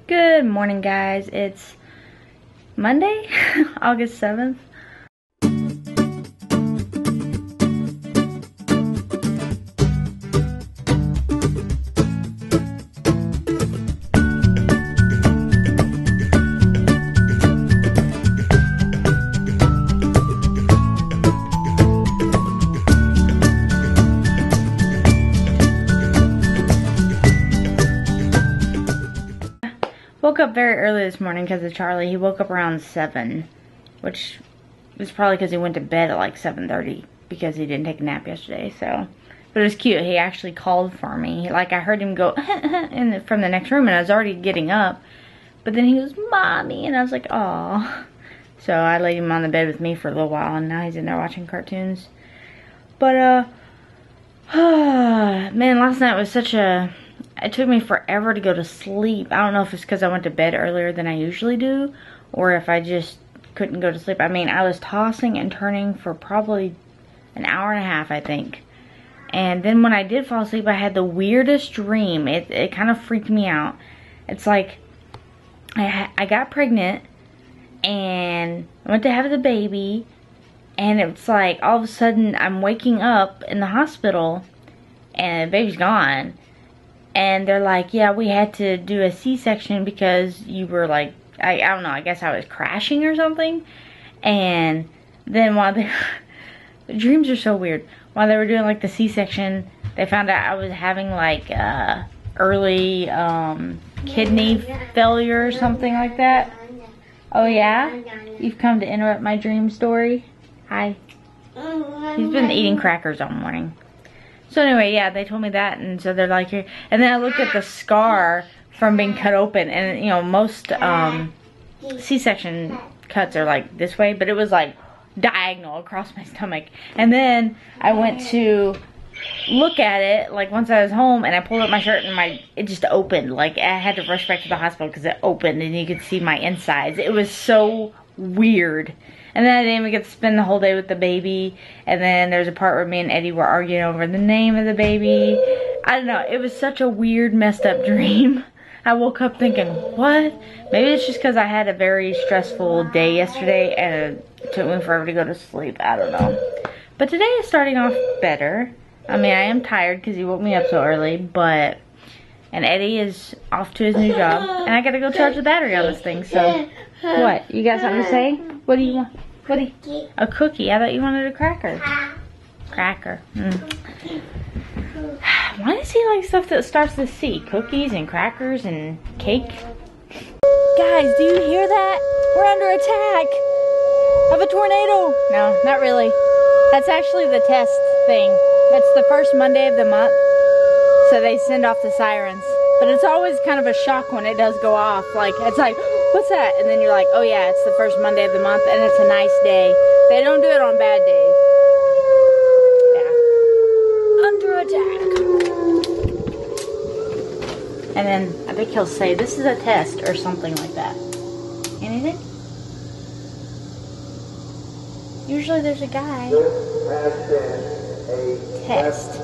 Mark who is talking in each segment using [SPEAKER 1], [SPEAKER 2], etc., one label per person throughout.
[SPEAKER 1] Good morning, guys. It's Monday, August 7th. Woke up very early this morning because of Charlie. He woke up around 7, which was probably because he went to bed at like 7:30 because he didn't take a nap yesterday. So, but it was cute. He actually called for me. Like, I heard him go from the next room, and I was already getting up. But then he goes, "Mommy," and I was like, "Aw." So I laid him on the bed with me for a little while, and now he's in there watching cartoons. But man, last night was such a... It took me forever to go to sleep. I don't know if it's because I went to bed earlier than I usually do, or if I just couldn't go to sleep. I mean, I was tossing and turning for probably an hour and a half, I think. And then when I did fall asleep, I had the weirdest dream. It kind of freaked me out. It's like I got pregnant and I went to have the baby, and it's like all of a sudden I'm waking up in the hospital and the baby's gone. And they're like, "Yeah, we had to do a C-section because you were like," I don't know, I guess I was crashing or something. And then while they, the dreams are so weird. While they were doing like the C-section, they found out I was having like early kidney failure or something like that. Oh yeah? You've come to interrupt my dream story? Hi. He's been eating crackers all morning. So anyway, yeah, they told me that, and so they're like, here. And then I looked at the scar from being cut open, and you know, most C-section cuts are like this way, but it was like diagonal across my stomach. And then I went to look at it, like once I was home, and I pulled up my shirt, and it just opened. Like, I had to rush back to the hospital because it opened, and you could see my insides. It was so weird. And then I didn't even get to spend the whole day with the baby. And then there's a part where me and Eddie were arguing over the name of the baby. I don't know. It was such a weird, messed up dream. I woke up thinking, what? Maybe it's just because I had a very stressful day yesterday and it took me forever to go to sleep. I don't know. But today is starting off better. I mean, I am tired because he woke me up so early. But... And Eddie is off to his new job. And I gotta go charge the battery on this thing. So, what? You got something to say? What do you want? What do you... A cookie. I thought you wanted a cracker. Cracker. Why does he like stuff that starts with C? Cookies and crackers and cake? Guys, do you hear that? We're under attack of a tornado. No, not really. That's actually the test thing. That's the first Monday of the month. So they send off the sirens. But it's always kind of a shock when it does go off. Like, it's like, what's that? And then you're like, oh yeah, it's the first Monday of the month and it's a nice day. They don't do it on bad days. Yeah. Under attack. And then I think he'll say, this is a test or something like that. Anything? Usually there's a guy.
[SPEAKER 2] This has been a
[SPEAKER 1] test.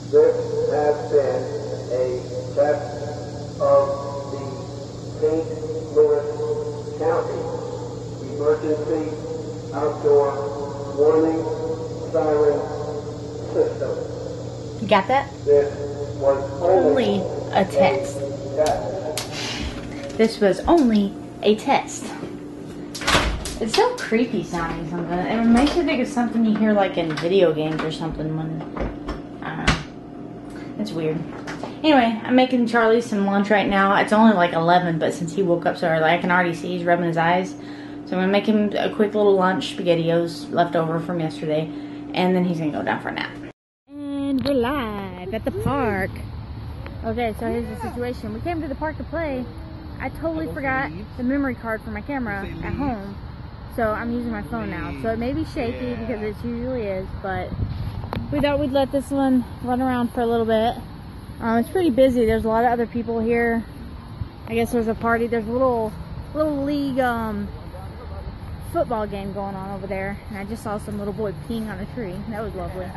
[SPEAKER 2] This has been a test of the St. Louis County Emergency Outdoor Warning Siren System.
[SPEAKER 1] You got that?
[SPEAKER 2] This was only
[SPEAKER 1] a test. This was only a test. It's so creepy sounding something. It makes me think of something you hear like in video games or something when... It's weird. Anyway, I'm making Charlie some lunch right now. It's only like 11, but since he woke up so early, I can already see he's rubbing his eyes. So I'm going to make him a quick little lunch, SpaghettiOs left over from yesterday, and then he's going to go down for a nap. And we're live at the park. Okay, so here's the situation. We came to the park to play. I totally forgot the memory card for my camera at home, so I'm using my phone now. So it may be shaky because it usually is, but... we thought we'd let this one run around for a little bit. It's pretty busy. There's a lot of other people here. I guess there's a party. There's a little league football game going on over there. And I just saw some little boy peeing on a tree. That was lovely.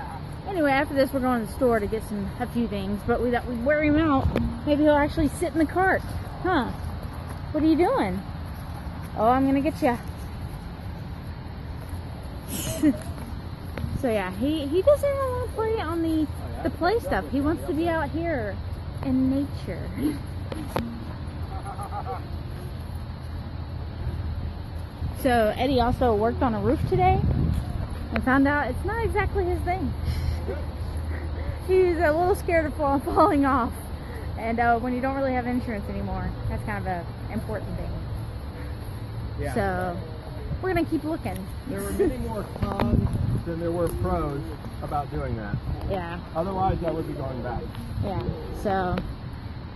[SPEAKER 1] Anyway, after this, we're going to the store to get a few things, but we thought we'd wear him out. Maybe he'll actually sit in the cart. Huh? What are you doing? Oh, I'm gonna get you. So yeah, he doesn't really want to play on the play stuff. He wants to be out here in nature. So Eddie also worked on a roof today and found out it's not exactly his thing. He's a little scared of falling off, and when you don't really have insurance anymore, that's kind of an important thing.
[SPEAKER 3] Yeah.
[SPEAKER 1] So we're gonna keep looking.
[SPEAKER 3] There were many more cons than there were pros about doing that.
[SPEAKER 1] Yeah.
[SPEAKER 3] Otherwise, I would be going back.
[SPEAKER 1] Yeah. So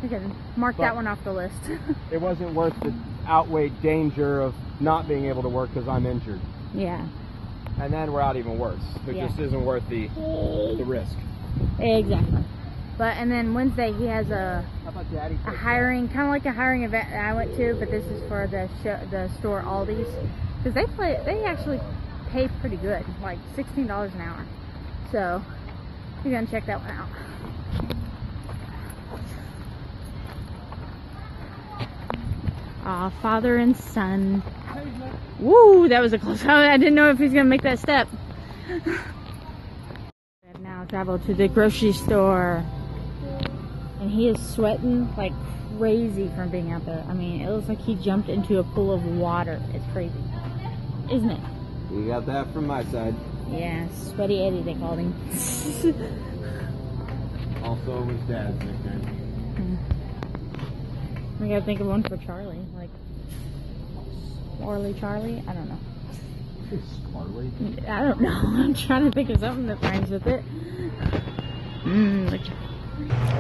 [SPEAKER 1] we can mark that one off the list.
[SPEAKER 3] It wasn't worth the outweighed danger of not being able to work because I'm injured.
[SPEAKER 1] Yeah.
[SPEAKER 3] And then we're out even worse. It
[SPEAKER 1] Yeah.
[SPEAKER 3] just isn't worth the risk.
[SPEAKER 1] Exactly. But and then Wednesday he has
[SPEAKER 3] How about Daddy?
[SPEAKER 1] a hiring, kind of like a hiring event that I went to, but this is for the store Aldi's, because they actually pay pretty good, like $16 an hour. So you're gonna check that one out. Aw, father and son. Woo, that was a close one. I didn't know if he's gonna make that step. I've now traveled to the grocery store, and he is sweating like crazy from being out there. I mean, it looks like he jumped into a pool of water. It's crazy, isn't it?
[SPEAKER 3] You got that from my side.
[SPEAKER 1] Yeah, Sweaty Eddie, they called him.
[SPEAKER 3] Also was Dad's nickname.
[SPEAKER 1] We gotta think of one for Charlie, like Orly Charlie. I don't know.
[SPEAKER 3] Smartly.
[SPEAKER 1] I don't know. I'm trying to think of something that rhymes with it.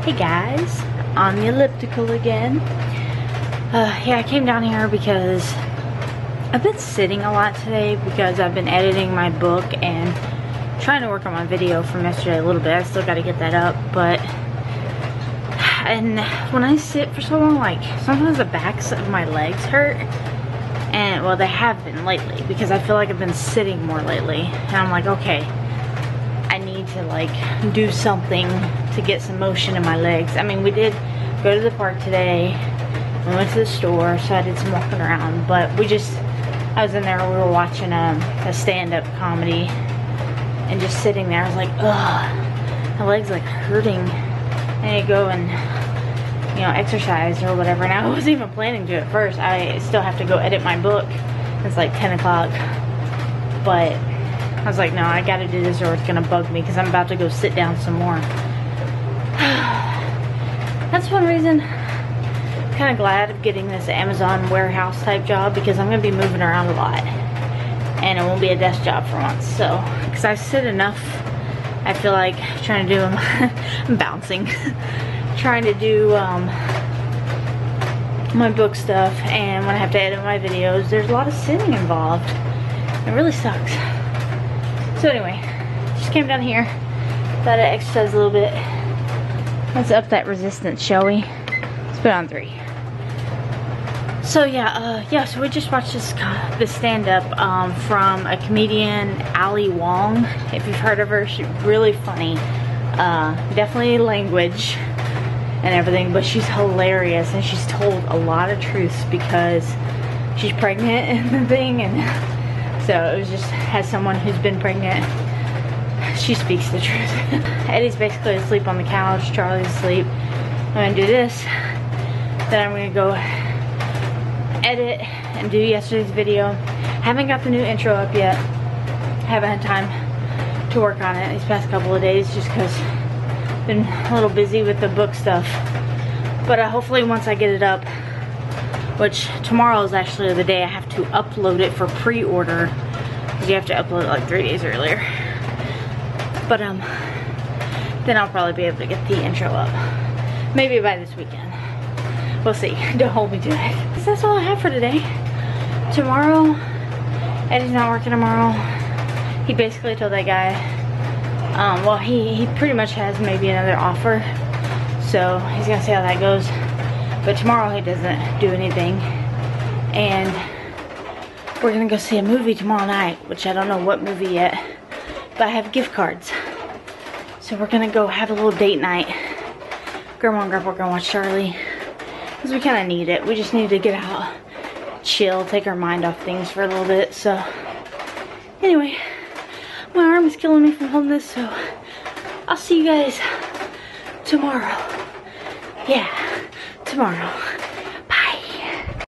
[SPEAKER 1] Hey guys, on the elliptical again. Yeah, I came down here because I've been sitting a lot today because I've been editing my book and trying to work on my video from yesterday a little bit. I still got to get that up, but and when I sit for so long, like sometimes the backs of my legs hurt. And well, they have been lately because I feel like I've been sitting more lately. And I'm like, okay, I need to like do something to get some motion in my legs. I mean, we did go to the park today. We went to the store, so I did some walking around. But I was in there, we were watching a stand-up comedy. And just sitting there, I was like, ugh, my legs like hurting. I need to go and, you know, exercise or whatever. And I wasn't even planning to at first. I still have to go edit my book. It's like 10 o'clock. But I was like, no, I gotta do this or it's gonna bug me because I'm about to go sit down some more. That's one reason I'm kind of glad of getting this Amazon warehouse type job, because I'm gonna be moving around a lot. And it won't be a desk job for once. So, because I sit enough, I feel like trying to do them, I'm bouncing. Trying to do my book stuff, and when I have to edit my videos, there's a lot of sitting involved. It really sucks. So anyway, just came down here, thought I'd exercise a little bit. Let's up that resistance, shall we? Let's put it on 3. So yeah, so we just watched this stand-up from a comedian, Ali Wong. If you've heard of her, she's really funny. Definitely language and everything, but she's hilarious, and she's told a lot of truths because she's pregnant and the thing, and so it was just, as someone who's been pregnant, she speaks the truth. Eddie's basically asleep on the couch, Charlie's asleep. I'm gonna do this, then I'm gonna go edit and do yesterday's video. Haven't got the new intro up yet. Haven't had time to work on it these past couple of days just because been a little busy with the book stuff. But hopefully once I get it up, which tomorrow is actually the day I have to upload it for pre-order, because you have to upload it like 3 days earlier. But then I'll probably be able to get the intro up. Maybe by this weekend. We'll see. Don't hold me to it. So that's all I have for today. Tomorrow, Eddie's not working tomorrow. He basically told that guy, well, he pretty much has maybe another offer, so he's gonna see how that goes. But tomorrow he doesn't do anything, and we're gonna go see a movie tomorrow night, which I don't know what movie yet, but I have gift cards. So we're gonna go have a little date night. Grandma and Grandpa are gonna watch Charlie. Because we kind of need it. We just need to get out, chill, take our mind off things for a little bit. So anyway, my arm is killing me from holding this, so I'll see you guys tomorrow. Yeah, tomorrow.